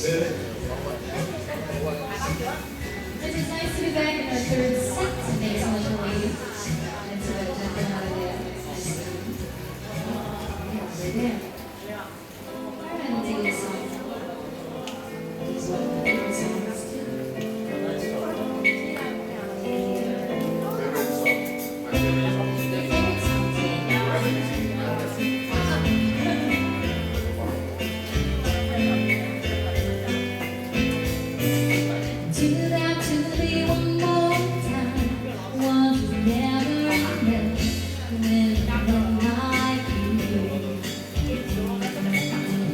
It is nice to be back in our third set today, especially. It's a gentle holiday. Nice to be there. I'm gonna take this song. These are my favorite songs. Do that to me one more time. Want to never end when I'm like you.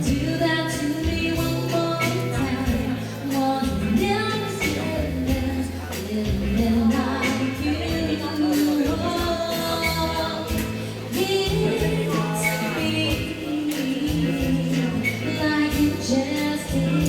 Do that to me one more time. Want to never end when like you. Give me like you just did.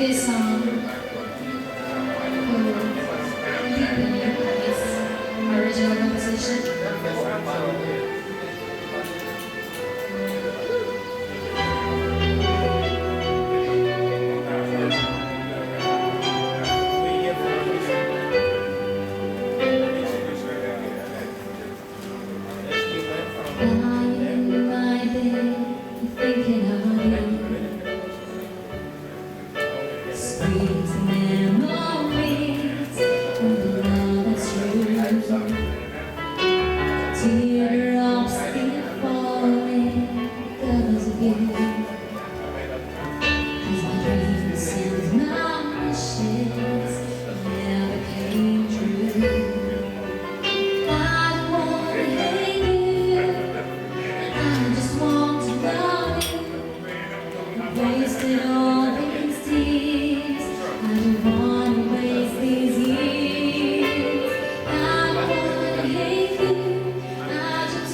This song original composition. Teardrops keep falling because of you. 'Cause my dreams and my wishes never came true. I don't wanna hate you, I just want to love you. I wasted all these tears, I don't wanna waste these years. I don't wanna hate you, I just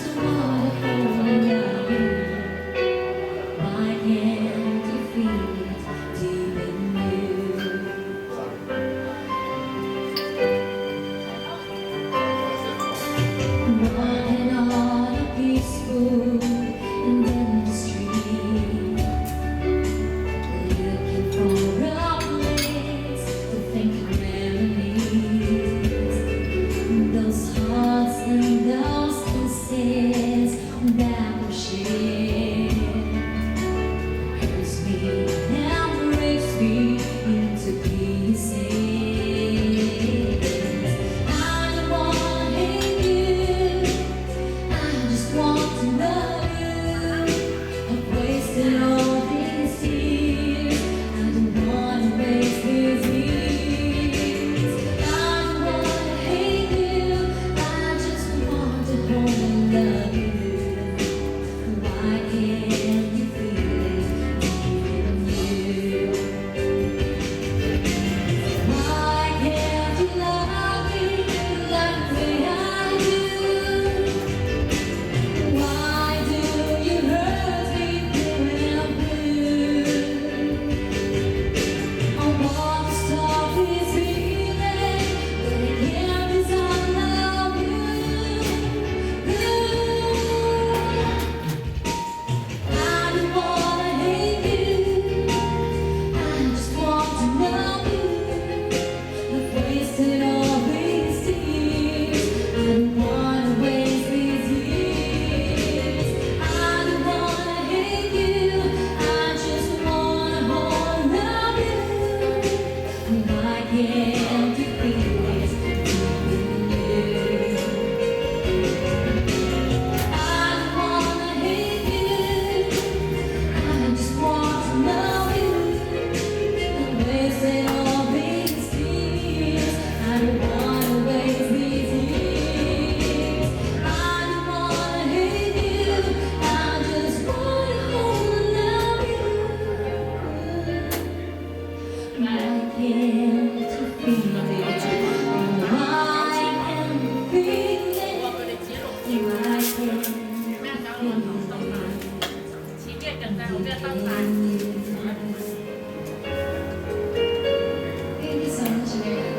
Thank you so much, Mary.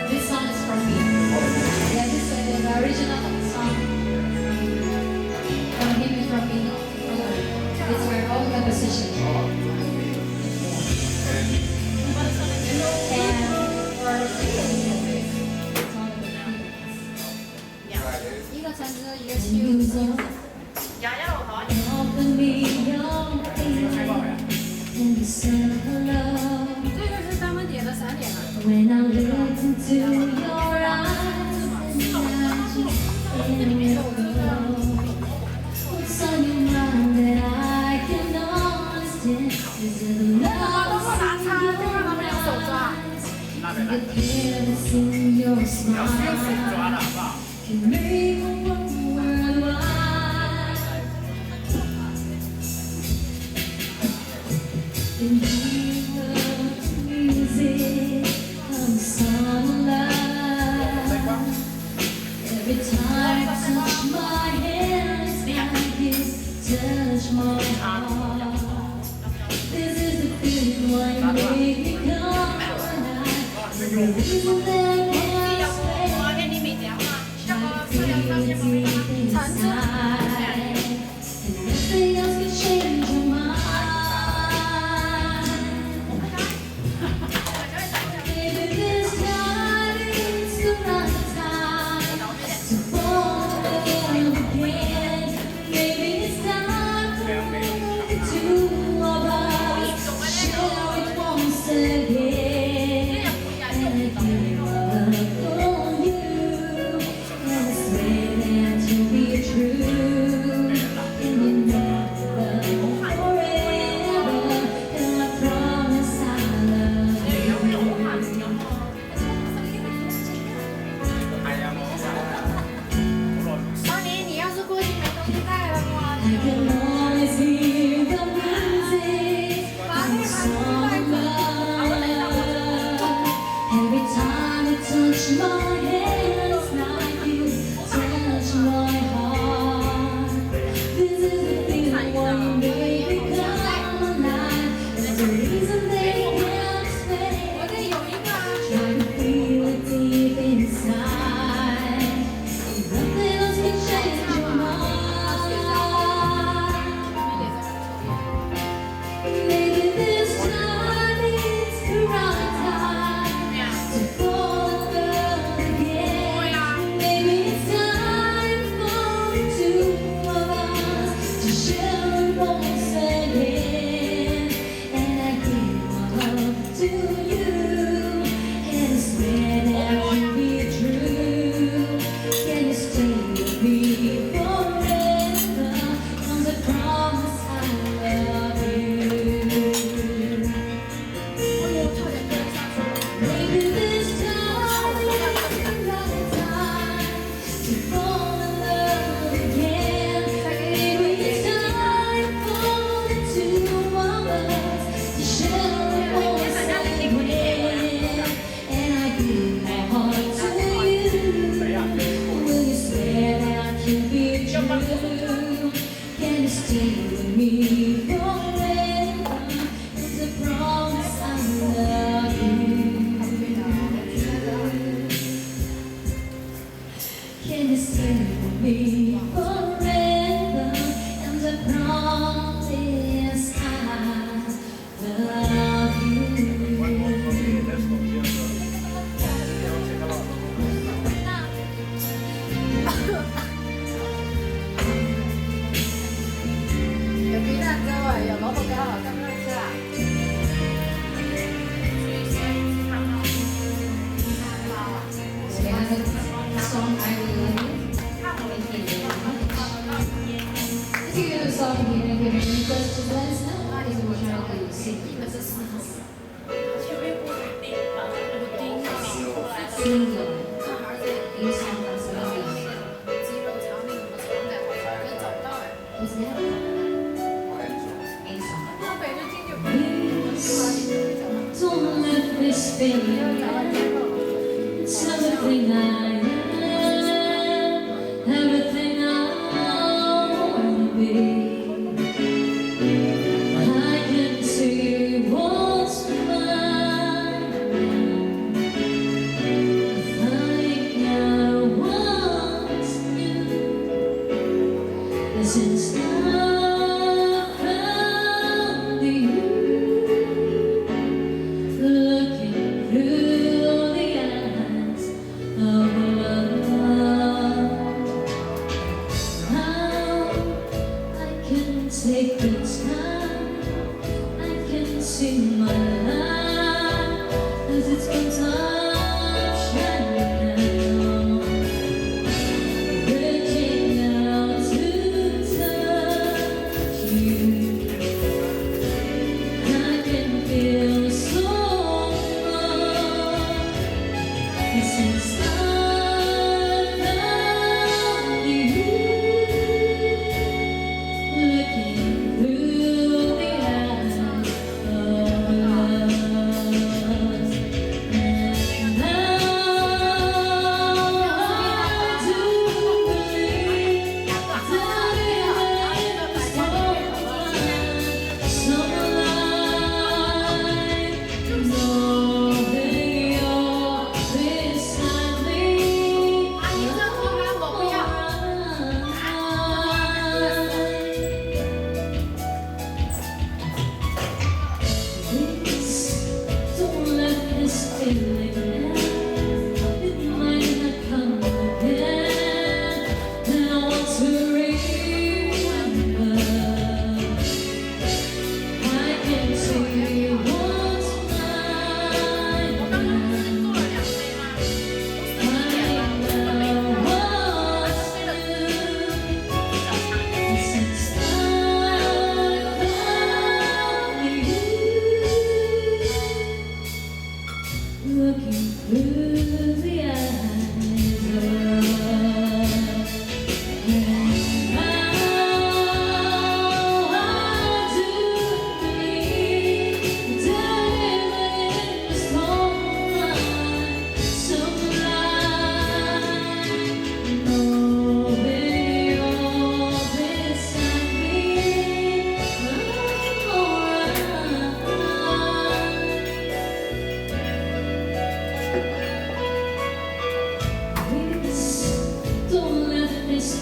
This song is from me. Yeah, this is the original song from him is from me. It's my own composition. And for Ý là sao giữa giữa chiều Open me your feeling and you said hello. 这个是他们点的3点了。 When I looked into your eyes and in it what's on your mind that I can understand? Is it the love in your eyes? The careless in your smile can make a world wide. And you love music of sunlight. Every time you touch my hand, it's like you touch my heart. This is the feeling why you make me come alive. The reason that I can't explain. Try to feel it deep inside, and nothing else can change your mind. Maybe this time is the right time to fall in love again. Maybe it's time for the two of us to share it once again. And I give my love for you, and I swear that you'll be true. And you know love forever, and I promise I'll love you. 当年你要是过去没东西带的话， I can always hear the music and the song of love. Every time you touch my hand, it's like you touch my heart. This is the feeling when you make me come alive. It's the reason they can't 我 explain. 这有一个啊， Try to feel it deep inside. Nothing else can change your mind. Maybe this time is the right time to fall in love again. Maybe it's time for the two of us to share it once again. And I give my love to you, and I swear that you'll be true. Can you stay with me forever? 'Cause I promise I love you. Maybe this time is the right time to fall in love again. Maybe it's time for the two of us to share it once again. And I give my heart to you. Will you swear that you'll be true? Can you stay with me forever? It's a promise I love you. Can you stay with me forever? And I promise I love you. 有皮蛋粥啊，有萝卜糕，在那里吃啊。 So I have a song I will If you do a song here and give me any questions, let us know. I will try to sing single. A song that's lovely. 鸡肉肠那个什么藏在我这儿，找不到哎。 What's that? A song. 东北就进去。 Please don't let this fade. It's everything I am, everything I wanna be. I can see what's mine. I think I want you. Since I found you, looking through the eyes of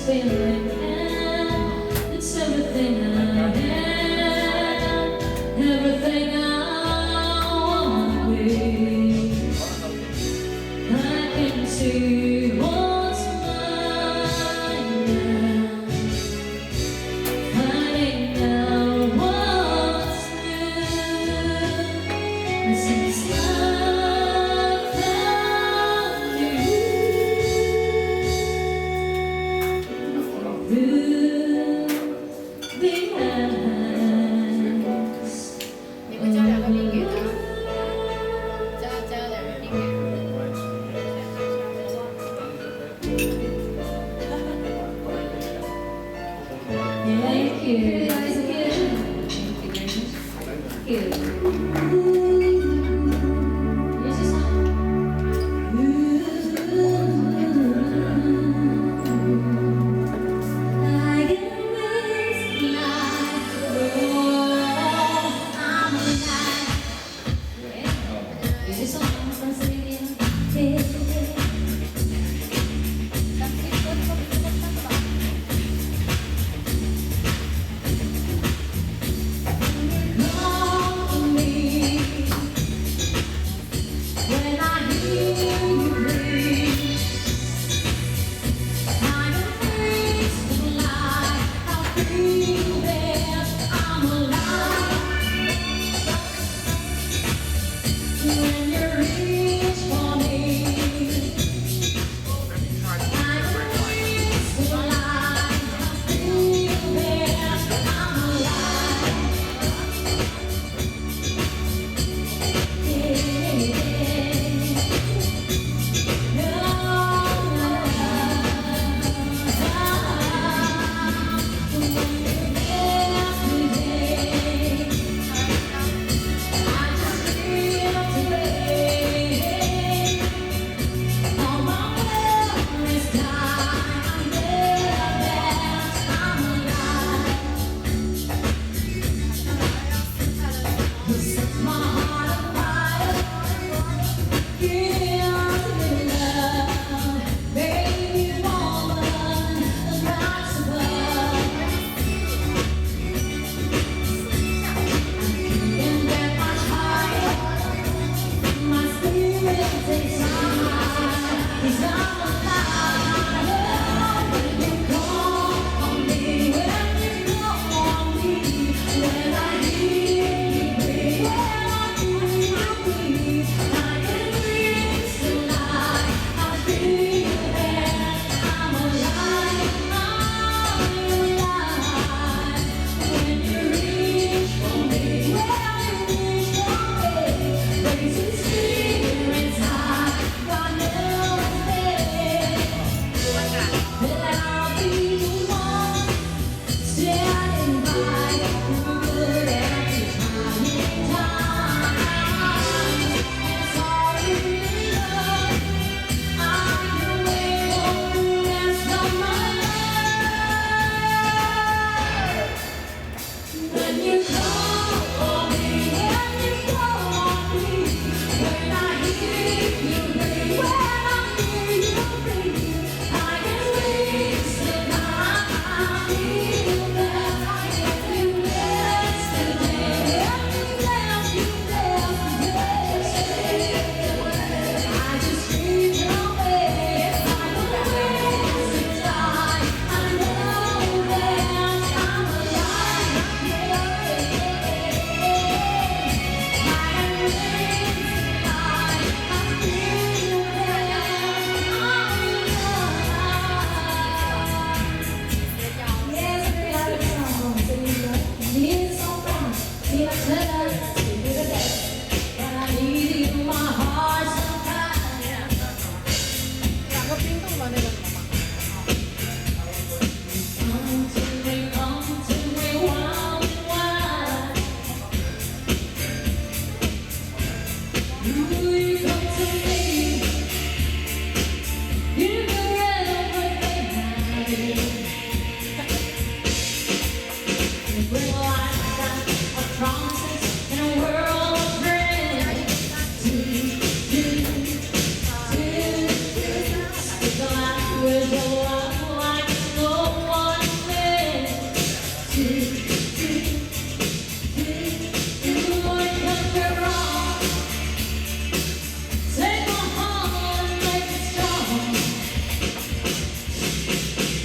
feeling, and it's everything I am, everything I wanna be. I can see what's mine now, finding out what's new. And since I found you, through the eyes 你们交2个零给他，交2个零给他。 Thank you. Guys, again. Thank you very much. Thank you. Here's the song. I get this life, oh, I'm alive. Here's the song. I'm singing. Yeah.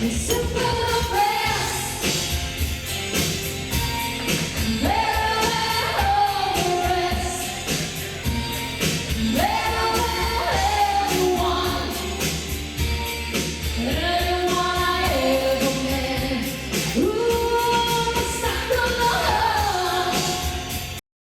And so